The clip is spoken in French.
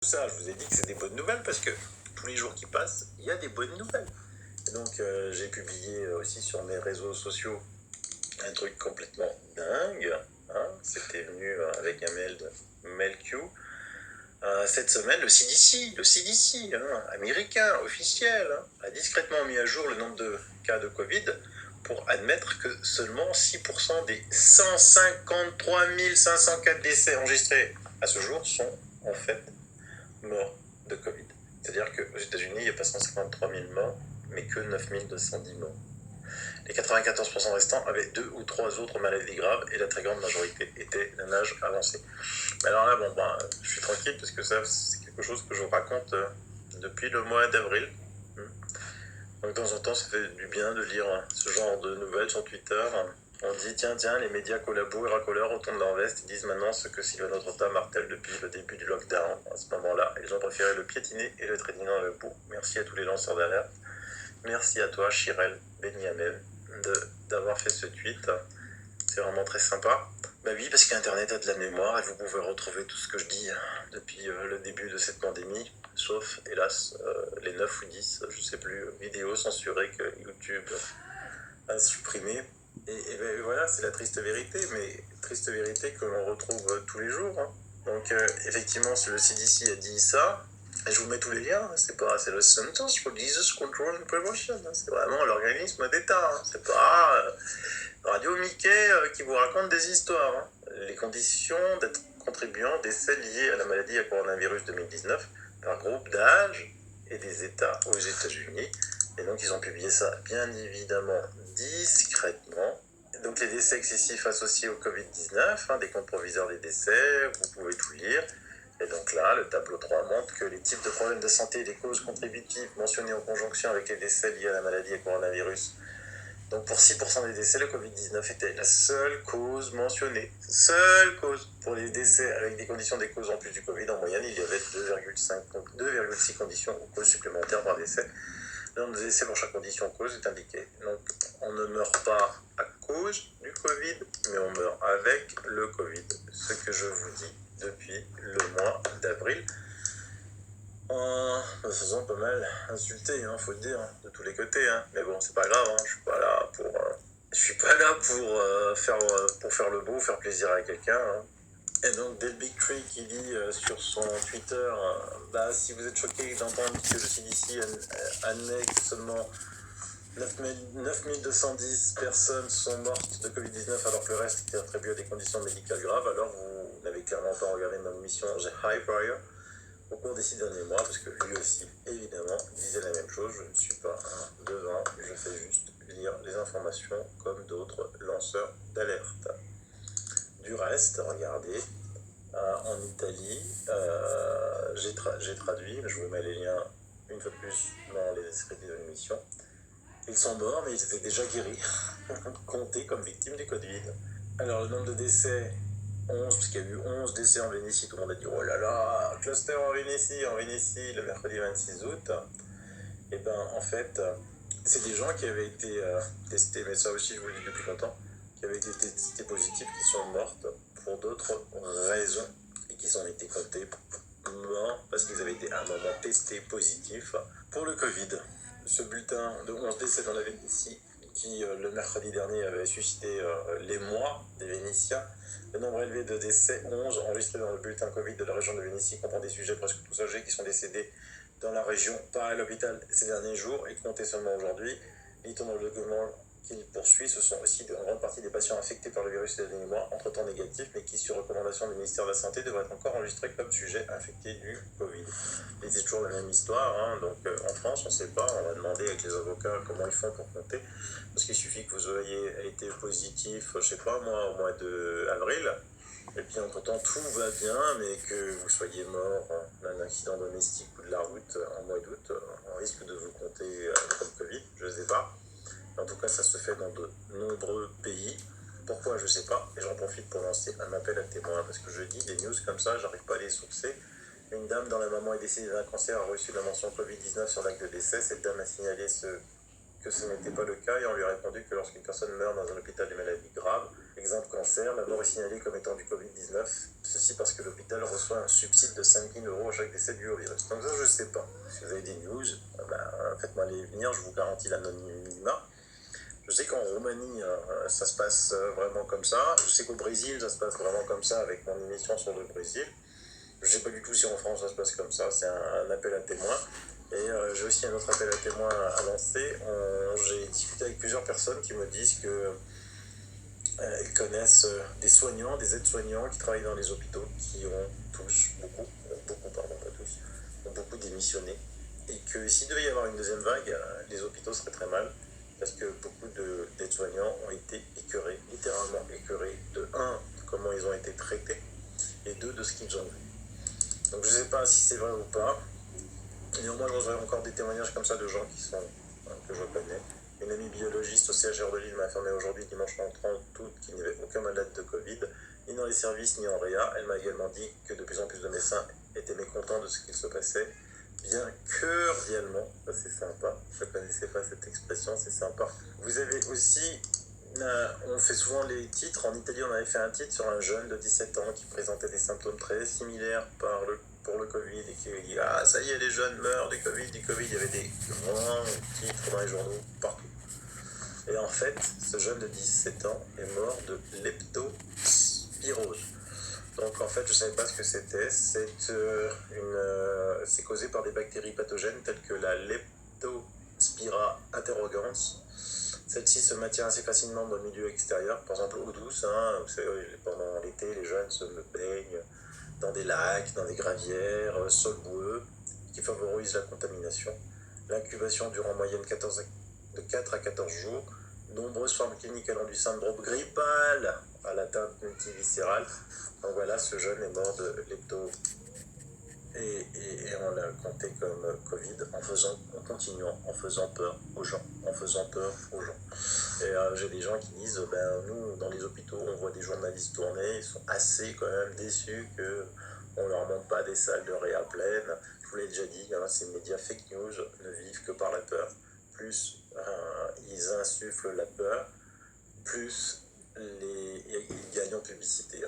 Ça, je vous ai dit que c'est des bonnes nouvelles parce que tous les jours qui passent, il y a des bonnes nouvelles. Et donc, j'ai publié aussi sur mes réseaux sociaux un truc complètement dingue. Hein. C'était venu avec un mail de MailQ. Cette semaine, le CDC américain, officiel, a discrètement mis à jour le nombre de cas de Covid pour admettre que seulement 6% des 153 504 décès enregistrés à ce jour sont en fait morts de Covid. C'est-à-dire qu'aux États-Unis, il n'y a pas 153 000 morts, mais que 9 210 morts. Les 94% restants avaient 2 ou 3 autres maladies graves et la très grande majorité était d'un âge avancé. Mais alors là, je suis tranquille parce que ça, c'est quelque chose que je vous raconte depuis le mois d'avril. Donc de temps en temps, ça fait du bien de lire ce genre de nouvelles sur Twitter. On dit, tiens, les médias collabos et racoleurs retournent leur veste. Ils disent maintenant ce que Sylvain Autrota martèle depuis le début du lockdown. À ce moment-là, ils ont préféré le piétiner et le traîner dans le bout. Merci à tous les lanceurs d'alerte. Merci à toi, Chirel Benyamin, d'avoir fait ce tweet. C'est vraiment très sympa. Bah oui, parce qu'Internet a de la mémoire et vous pouvez retrouver tout ce que je dis depuis le début de cette pandémie, sauf, hélas, les 9 ou 10, je sais plus, vidéos censurées que YouTube a supprimées. Et ben voilà, c'est la triste vérité, mais triste vérité que l'on retrouve tous les jours. Hein. Donc effectivement, le CDC a dit ça, et je vous mets tous les liens, c'est le Centers for Disease Control and Prevention, c'est vraiment l'organisme d'État, c'est pas Radio Mickey qui vous raconte des histoires. Hein. Les conditions d'être contribuant décès liés à la maladie à coronavirus 2019 par groupe d'âge et des États aux États-Unis. Et donc ils ont publié ça bien évidemment discrètement. Et donc les décès excessifs associés au Covid-19, des comptes provisoires des décès, vous pouvez tout lire. Et donc là, le tableau 3 montre que les types de problèmes de santé et les causes contributives mentionnées en conjonction avec les décès liés à la maladie à coronavirus. Donc pour 6% des décès, le Covid-19 était la seule cause mentionnée. Seule cause pour les décès avec des conditions des causes en plus du Covid. En moyenne, il y avait 2,6 conditions ou causes supplémentaires par décès. Le nombre de décès pour chaque condition cause est indiqué. Donc on ne meurt pas à cause du Covid, mais on meurt avec le Covid. Ce que je vous dis depuis le mois d'avril. En me faisant pas mal insulter, faut le dire, de tous les côtés. Mais bon, c'est pas grave, je suis pas là pour faire le beau, faire plaisir à quelqu'un. Et donc, Del Big Tree qui dit sur son Twitter, si vous êtes choqué d'entendre que le CDC admet que seulement 9 210 personnes sont mortes de Covid-19 alors que le reste était attribué à des conditions médicales graves, alors vous n'avavez clairement pas regardé ma mission The High Wire au cours des 6 derniers mois, parce que lui aussi, évidemment, disait la même chose. Je ne suis pas un devin, je fais juste lire les informations comme d'autres lanceurs d'alerte. Du reste, regardez, en Italie, j'ai traduit, je vous mets les liens une fois de plus dans les descriptifs de l'émission. Ils sont morts, mais ils étaient déjà guéris, comptés comme victimes du Covid. Alors, le nombre de décès, 11, parce qu'il y a eu 11 décès en Vénétie, tout le monde a dit oh là là, cluster en Vénétie, le mercredi 26 août. Et ben, en fait, c'est des gens qui avaient été testés, mais ça aussi, je vous le dis depuis longtemps, qui avaient été testés positifs, qui sont mortes pour d'autres raisons et qui ont été comptés morts parce qu'ils avaient été à un moment testés positifs pour le Covid. Ce bulletin de 11 décès dans la Vénétie, qui le mercredi dernier avait suscité l'émoi des Vénitiens. Le nombre élevé de décès, 11, enregistrés dans le bulletin Covid de la région de Vénétie, comprend des sujets presque tous âgés qui sont décédés dans la région, pas à l'hôpital ces derniers jours et comptés seulement aujourd'hui. Lit-on dans le document qu'il poursuit, ce sont aussi en grande partie des patients infectés par le virus ces derniers mois, entre-temps négatifs, mais qui, sur recommandation du ministère de la Santé, devraient être encore enregistrés comme sujets infectés du Covid. Et c'est toujours la même histoire, donc en France, on ne sait pas, on va demander avec les avocats comment ils font pour compter, parce qu'il suffit que vous ayez été positif, je sais pas moi, au mois d'avril, et puis entre-temps tout va bien, mais que vous soyez mort d'un accident domestique ou de la route en mois d'août, on risque de vous compter comme Covid, je ne sais pas. En tout cas, ça se fait dans de nombreux pays. Pourquoi, je ne sais pas. Et j'en profite pour lancer un appel à témoins, parce que je dis des news comme ça, j'arrive pas à les sourcer. Une dame dont la maman est décédée d'un cancer a reçu la mention Covid-19 sur l'acte de décès. Cette dame a signalé que ce n'était pas le cas et on lui a répondu que lorsqu'une personne meurt dans un hôpital de maladies graves, Exemple cancer, la mort est signalée comme étant du Covid-19. Ceci parce que l'hôpital reçoit un subside de 5 000 € à chaque décès dû au virus. Donc ça, je ne sais pas. Si vous avez des news, faites-moi les venir, je vous garantis l'anonymat. Je sais qu'en Roumanie, ça se passe vraiment comme ça. Je sais qu'au Brésil, ça se passe vraiment comme ça avec mon émission sur le Brésil. Je ne sais pas du tout si en France, ça se passe comme ça. C'est un appel à témoins. Et j'ai aussi un autre appel à témoins à lancer. J'ai discuté avec plusieurs personnes qui me disent que ils connaissent des soignants, des aides-soignants qui travaillent dans les hôpitaux, qui ont tous, pardon, pas tous, ont beaucoup démissionné. Et que s'il devait y avoir une deuxième vague, les hôpitaux seraient très mal, parce que beaucoup d'aides-soignants ont été écœurés, littéralement écœurés, de comment ils ont été traités, et de ce qu'ils ont vu. Donc je ne sais pas si c'est vrai ou pas. Néanmoins, je reçois encore des témoignages comme ça de gens que je connais. Une amie biologiste au CHR de Lille m'a informé aujourd'hui, dimanche 30 août, qu'il n'y avait aucun malade de Covid, ni dans les services, ni en réa. Elle m'a également dit que de plus en plus de médecins étaient mécontents de ce qu'il se passait, bien cordialement. Ça, c'est sympa. Je ne connaissais pas cette expression, c'est sympa. Vous avez aussi... on fait souvent les titres. En Italie, on avait fait un titre sur un jeune de 17 ans qui présentait des symptômes très similaires pour le Covid et qui dit « Ah, ça y est, les jeunes meurent du Covid. Il y avait des grands titres dans les journaux partout. Et en fait, ce jeune de 17 ans est mort de leptospirose. Donc en fait, je ne savais pas ce que c'était. C'est causé par des bactéries pathogènes telles que la Leptospira interrogans. Celle-ci se maintient assez facilement dans le milieu extérieur, par exemple l'eau douce. Vous savez, pendant l'été, les jeunes se baignent dans des lacs, dans des gravières, sol boueux, qui favorisent la contamination. L'incubation dure en moyenne de 4 à 14 jours. Nombreuses formes cliniques allant du syndrome grippal à l'atteinte multiviscérale. Donc voilà, ce jeune est mort de lepto. Et on l'a compté comme Covid en continuant, en faisant peur aux gens. Et j'ai des gens qui disent, nous, dans les hôpitaux, on voit des journalistes tourner, ils sont assez quand même déçus qu'on ne leur montre pas des salles de réa pleines. Je vous l'ai déjà dit, ces médias fake news ne vivent que par la peur. Plus ils insufflent la peur, plus ils gagnent en publicité.